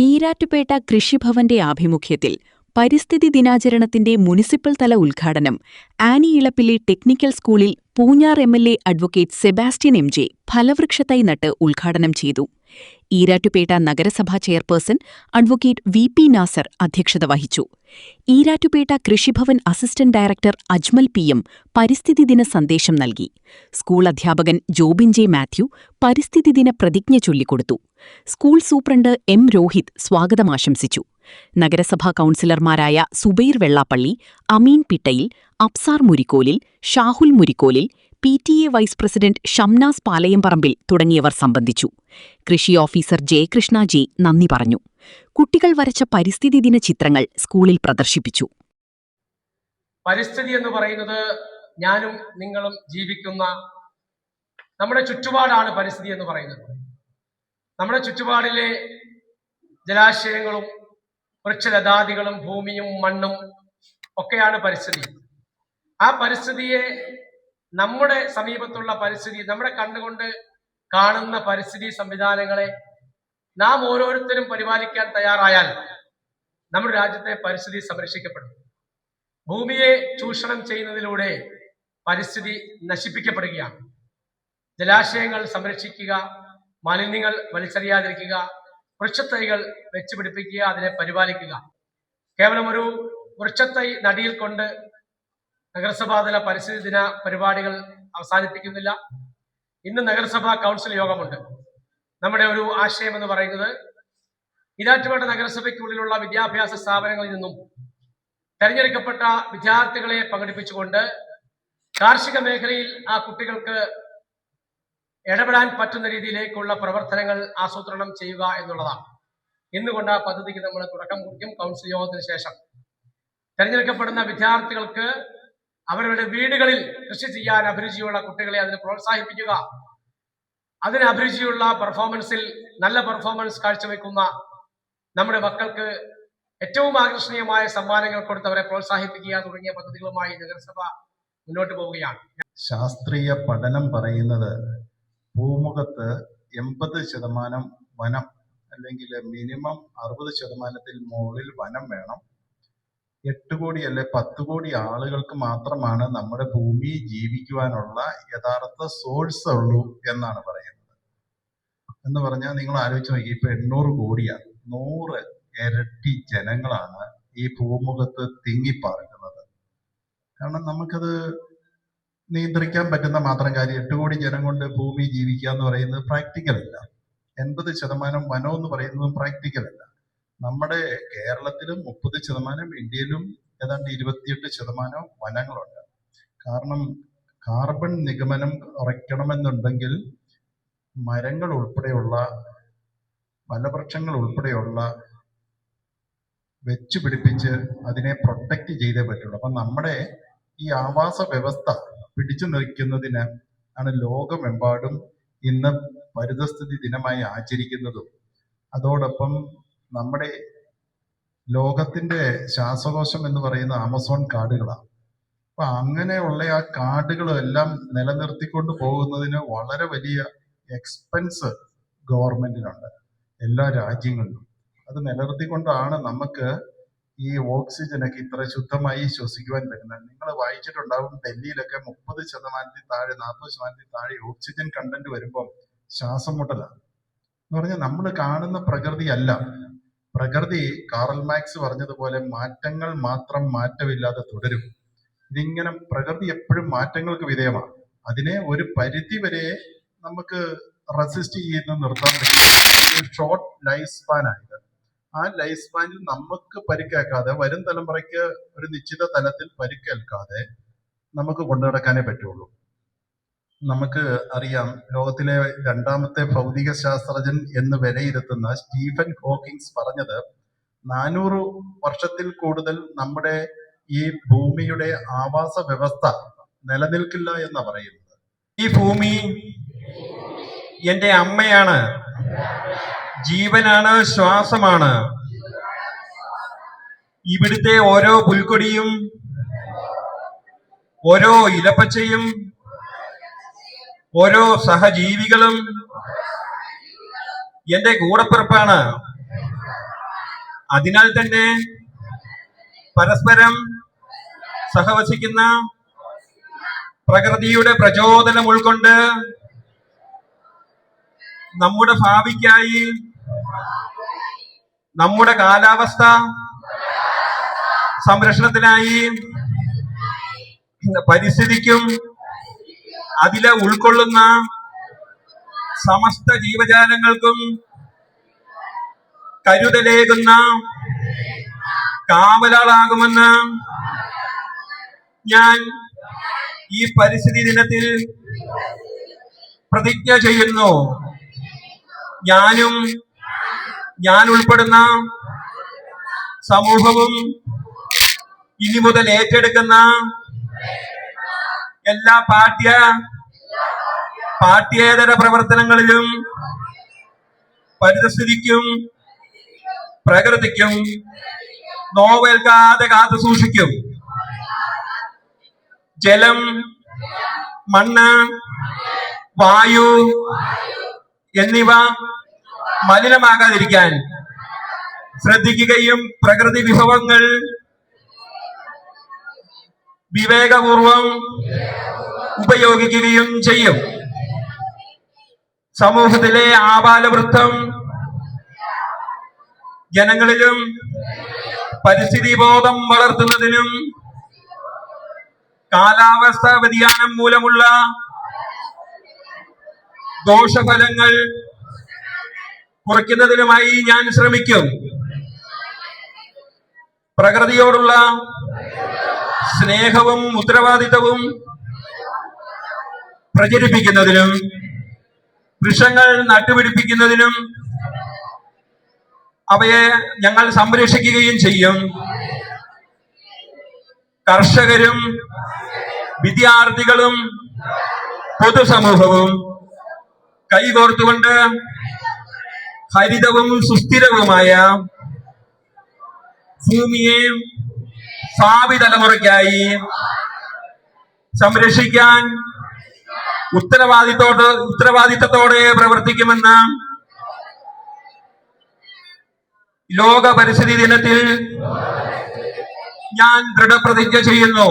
ഈരാറ്റുപേട്ട കൃഷിഭവന്റെ ആഭിമുഖ്യത്തിൽ പരിസ്ഥിതി ദിനാചരണത്തിന്റെ മുനിസിപ്പൽ തല ഉദ്ഘാടനം ആനി ഇളപ്പിള്ളി ടെക്നിക്കൽ സ്കൂളിൽ പൂഞ്ഞാർ എംഎൽഎ അഡ്വക്കേറ്റ് സെബാസ്റ്റ്യൻ എം.ജെ. ഫലവൃക്ഷത്തൈ നട്ട് ഉദ്ഘാടനം ചെയ്തു. ഈരാറ്റുപേട്ട നഗരസഭാ ചെയർപേഴ്സൺ അഡ്വക്കേറ്റ് വി.പി. നാസർ അധ്യക്ഷത വഹിച്ചു. ഈരാറ്റുപേട്ട കൃഷിഭവൻ അസിസ്റ്റന്റ് ഡയറക്ടർ അജ്മൽ പി.എം. പരിസ്ഥിതി ദിന സന്ദേശം നൽകി. സ്കൂൾ അധ്യാപകൻ ജോബിൻ ജെ. മാത്യു പരിസ്ഥിതി ദിന പ്രതിജ്ഞ ചൊല്ലിക്കൊടുത്തു. School superintendent M. രോഹിത് സ്വാഗതമാശംസിച്ചു. നഗരസഭാ കൗൺസിലർമാരായ Zubair Vellappally, Ameen Pittayil, Absar Murikkolil, Shahul Murikkolil, PTA. Vice president Shamnas Palayamparambil തുടങ്ങിയവർ സംബന്ധിച്ചു. കൃഷി ഓഫീസർ ജയകൃഷ്ണ ജെ നന്ദി പറഞ്ഞു. കുട്ടികൾ വരച്ച പരിസ്ഥിതി ദിന ചിത്രങ്ങൾ സ്കൂളിൽ പ്രദർശിപ്പിച്ചു. പരിസ്ഥിതി എന്ന് പറയുന്നത് ഞാനും നിങ്ങളും ജീവിക്കുന്ന നമ്മുടെ ചുറ്റുപാടാണ് പരിസ്ഥിതി എന്ന് പറയുന്നത്. നമ്മുടെ ചുറ്റുപാടിലെ ജലാശയങ്ങളും വൃക്ഷലതാദികളും ഭൂമിയും മണ്ണും ഒക്കെയാണ് പരിസ്ഥിതി. ആ പരിസ്ഥിതിയെ, നമ്മുടെ സമീപത്തുള്ള പരിസ്ഥിതി, നമ്മുടെ കണ്ണുകൊണ്ട് കാണുന്ന പരിസ്ഥിതി സംവിധാനങ്ങളെ നാം ഓരോരുത്തരും പരിപാലിക്കാൻ തയ്യാറായാൽ നമ്മുടെ രാജ്യത്തെ പരിസ്ഥിതി സംരക്ഷിക്കപ്പെടും. ഭൂമിയെ ചൂഷണം ചെയ്യുന്നതിലൂടെ പരിസ്ഥിതി നശിപ്പിക്കപ്പെടുകയാണ്. ജലാശയങ്ങൾ സംരക്ഷിക്കുക, മാലിന്യങ്ങൾ വലിച്ചെറിയാതിരിക്കുക, വൃക്ഷത്തൈകൾ വെച്ചുപിടിപ്പിക്കുക, അതിനെ പരിപാലിക്കുക. കേവലം ഒരു വൃക്ഷത്തൈ നടിയിൽ കൊണ്ട് നഗരസഭാതല പരിസ്ഥിതി ദിന പരിപാടികൾ അവസാനിപ്പിക്കുന്നില്ല. ഇന്ന് നഗരസഭാ കൗൺസിൽ യോഗമുണ്ട്. നമ്മുടെ ഒരു ആശയം എന്ന് പറയുന്നത് ഈരാറ്റുപേട്ട നഗരസഭയ്ക്കുള്ളിലുള്ള വിദ്യാഭ്യാസ സ്ഥാപനങ്ങളിൽ നിന്നും തെരഞ്ഞെടുക്കപ്പെട്ട വിദ്യാർത്ഥികളെ പങ്കെടുപ്പിച്ചുകൊണ്ട് കാർഷിക മേഖലയിൽ ആ കുട്ടികൾക്ക് ഇടപെടാൻ പറ്റുന്ന രീതിയിലേക്കുള്ള പ്രവർത്തനങ്ങൾ ആസൂത്രണം ചെയ്യുക എന്നുള്ളതാണ്. ഇന്നുകൊണ്ട് ആ പദ്ധതിക്ക് നമ്മൾ തുടക്കം കുറിക്കും. കൗൺസിൽ യോഗത്തിന് ശേഷം തെരഞ്ഞെടുക്കപ്പെടുന്ന വിദ്യാർത്ഥികൾക്ക് അവരുടെ വീടുകളിൽ കൃഷി ചെയ്യാൻ അഭിരുചിയുള്ള കുട്ടികളെ അതിന് പ്രോത്സാഹിപ്പിക്കുക. അതിന് അഭിരുചിയുള്ള പെർഫോമൻസിൽ നല്ല പെർഫോമൻസ് കാഴ്ചവെക്കുന്ന നമ്മുടെ മക്കൾക്ക് ഏറ്റവും ആകർഷണീയമായ സമ്മാനങ്ങൾ കൊടുത്ത് അവരെ പ്രോത്സാഹിപ്പിക്കുക തുടങ്ങിയ പദ്ധതികളുമായി നഗരസഭ മുന്നോട്ട് പോവുകയാണ്. ശാസ്ത്രീയ പഠനം പറയുന്നത് ഭൂമുഖത്ത് 80% വനം, അല്ലെങ്കിൽ മിനിമം 60% മുകളിൽ വനം വേണം. 8 കോടി അല്ലെ 10 കോടി ആളുകൾക്ക് മാത്രമാണ് നമ്മുടെ ഭൂമി ജീവിക്കുവാനുള്ള യഥാർത്ഥ സോഴ്സ് ഉള്ളൂ എന്നാണ് പറയുന്നത്. എന്ന് പറഞ്ഞാൽ നിങ്ങൾ ആലോചിച്ച് നോക്കി, ഇപ്പൊ 800 കോടിയാണ്. 100 ഇരട്ടി ജനങ്ങളാണ് ഈ ഭൂമുഖത്ത് തിങ്ങിപ്പാർക്കുന്നത്. കാരണം നമുക്കത് നിയന്ത്രിക്കാൻ പറ്റുന്ന മാത്രം കാര്യം. 8 കോടി ജനം കൊണ്ട് ഭൂമി ജീവിക്കുക എന്ന് പറയുന്നത് പ്രാക്ടിക്കൽ അല്ല. 80% വനം എന്ന് പറയുന്നതും പ്രാക്ടിക്കൽ അല്ല. നമ്മുടെ കേരളത്തിലും 30%, ഇന്ത്യയിലും ഏതാണ്ട് 28% വനങ്ങളുണ്ട്. കാരണം കാർബൺ നിഗമനം കുറയ്ക്കണമെന്നുണ്ടെങ്കിൽ മരങ്ങൾ ഉൾപ്പെടെയുള്ള ഫലവൃക്ഷങ്ങൾ ഉൾപ്പെടെയുള്ള വെച്ചു പിടിപ്പിച്ച് അതിനെ പ്രൊട്ടക്റ്റ് ചെയ്തേ പറ്റുള്ളൂ. അപ്പം നമ്മുടെ ഈ ആവാസ വ്യവസ്ഥ പിടിച്ചു നിൽക്കുന്നതിന് ആണ് ലോകമെമ്പാടും ഇന്ന് പരിസ്ഥിതി ദിനമായി ആചരിക്കുന്നതും. അതോടൊപ്പം നമ്മുടെ ലോകത്തിന്റെ ശ്വാസകോശം എന്ന് പറയുന്ന ആമസോൺ കാടുകളാണ്. അപ്പൊ അങ്ങനെയുള്ള ആ കാടുകളെല്ലാം നിലനിർത്തിക്കൊണ്ട് പോകുന്നതിന് വളരെ വലിയ എക്സ്പെൻസ് ഗവൺമെന്റിനുണ്ട്, എല്ലാ രാജ്യങ്ങളിലും. അത് നിലനിർത്തിക്കൊണ്ടാണ് നമുക്ക് ഈ ഓക്സിജനൊക്കെ ഇത്ര ശുദ്ധമായി ശ്വസിക്കുവാൻ പറ്റുന്നത്. നിങ്ങൾ വായിച്ചിട്ടുണ്ടാവും, ഡൽഹിയിലൊക്കെ 30% താഴെ 40% താഴെ ഓക്സിജൻ കണ്ടന്റ് വരുമ്പം ശ്വാസം മുട്ടലാണ്. എന്ന് പറഞ്ഞാൽ നമ്മൾ കാണുന്ന പ്രകൃതി അല്ല. പ്രകൃതി കാറൽ മാക്സ് പറഞ്ഞതുപോലെ മാറ്റങ്ങൾ മാത്രം മാറ്റമില്ലാതെ തുടരും. ഇതിങ്ങനെ പ്രകൃതി എപ്പോഴും മാറ്റങ്ങൾക്ക് വിധേയമാണ്. അതിനെ ഒരു പരിധി വരെ നമുക്ക് റെസിസ്റ്റ് ചെയ്ത് നിർത്താൻ പറ്റും. ഷോർട്ട് ലൈഫ് സ്പാൻ ആയത്. ആ ലൈഫ് സ്പാനിൽ നമുക്ക് പരിക്കേൽക്കാതെ, വരും തലമുറയ്ക്ക് ഒരു നിശ്ചിത തലത്തിൽ പരിക്കേൽക്കാതെ നമുക്ക് കൊണ്ടു നടക്കാനേ പറ്റുള്ളൂ. നമുക്ക് അറിയാം, ലോകത്തിലെ 2ാമത്തെ ഭൗതിക ശാസ്ത്രജ്ഞൻ എന്ന് വിലയിരുത്തുന്ന സ്റ്റീഫൻ ഹോക്കിങ്സ് പറഞ്ഞത് 400 വർഷത്തിൽ കൂടുതൽ നമ്മുടെ ഈ ഭൂമിയുടെ ആവാസ വ്യവസ്ഥ നിലനിൽക്കില്ല എന്നാ പറയുന്നത്. ഈ ഭൂമി എന്റെ അമ്മയാണ്, ജീവനാണ്, ശ്വാസമാണ്. ഇവിടുത്തെ ഓരോ പുൽക്കൊടിയും ഓരോ ഇലപ്പച്ചയും ഓരോ സഹജീവികളും എന്റെ കൂടപ്പിറപ്പാണ്. അതിനാൽ തന്നെ പരസ്പരം സഹവസിക്കുന്ന പ്രകൃതിയുടെ പ്രചോദനം ഉൾക്കൊണ്ട് നമ്മുടെ ഭാവിക്കായി നമ്മുടെ കാലാവസ്ഥ സംരക്ഷണത്തിനായി പരിസ്ഥിതിക്കും അതിലെ ഉൾക്കൊള്ളുന്ന സമസ്ത ജീവജാലങ്ങൾക്കും കരുതലേകുന്ന കാവലാളാകുമെന്ന് ഞാൻ ഈ പരിസ്ഥിതി ദിനത്തിൽ പ്രതിജ്ഞ ചെയ്യുന്നു. ഞാൻ ഉൾപ്പെടുന്ന സമൂഹവും ഇനി മുതൽ ഏറ്റെടുക്കുന്ന എല്ലാ പാഠ്യേതര പ്രവർത്തനങ്ങളിലും പരിസ്ഥിതിക്കും പ്രകൃതിക്കും നോവേൽക്കാതെ കാത്തു സൂക്ഷിക്കും. ജലം, മണ്ണ്, വായു എന്നിവ മലിനമാകാതിരിക്കാൻ ശ്രദ്ധിക്കുകയും പ്രകൃതി വിഭവങ്ങൾ വിവേകപൂർവം ഉപയോഗിക്കുകയും ചെയ്യും. സമൂഹത്തിലെ ആബാലവൃദ്ധം ജനങ്ങളിലും പരിസ്ഥിതി ബോധം വളർത്തുന്നതിനും കാലാവസ്ഥാ വ്യതിയാനം മൂലമുള്ള ദോഷഫലങ്ങൾ കുറയ്ക്കുന്നതിനുമായി ഞാൻ ശ്രമിക്കും. പ്രകൃതിയോടുള്ള സ്നേഹവും ഉത്തരവാദിത്തവും പ്രചരിപ്പിക്കുന്നതിനും വൃക്ഷങ്ങൾ നട്ടുപിടിപ്പിക്കുന്നതിനും അവയെ ഞങ്ങൾ സംരക്ഷിക്കുകയും ചെയ്യും. കർഷകരും വിദ്യാർത്ഥികളും പൊതുസമൂഹവും കൈകോർത്തുകൊണ്ട് ഹരിതവും സുസ്ഥിരവുമായ ഭൂമിയെ ഭാവി തലമുറയ്ക്കായി സംരക്ഷിക്കാൻ ഉത്തരവാദിത്തത്തോടെ പ്രവർത്തിക്കുമെന്ന് ലോക പരിസ്ഥിതി ദിനത്തിൽ ഞാൻ ദൃഢപ്രതിജ്ഞ ചെയ്യുന്നു.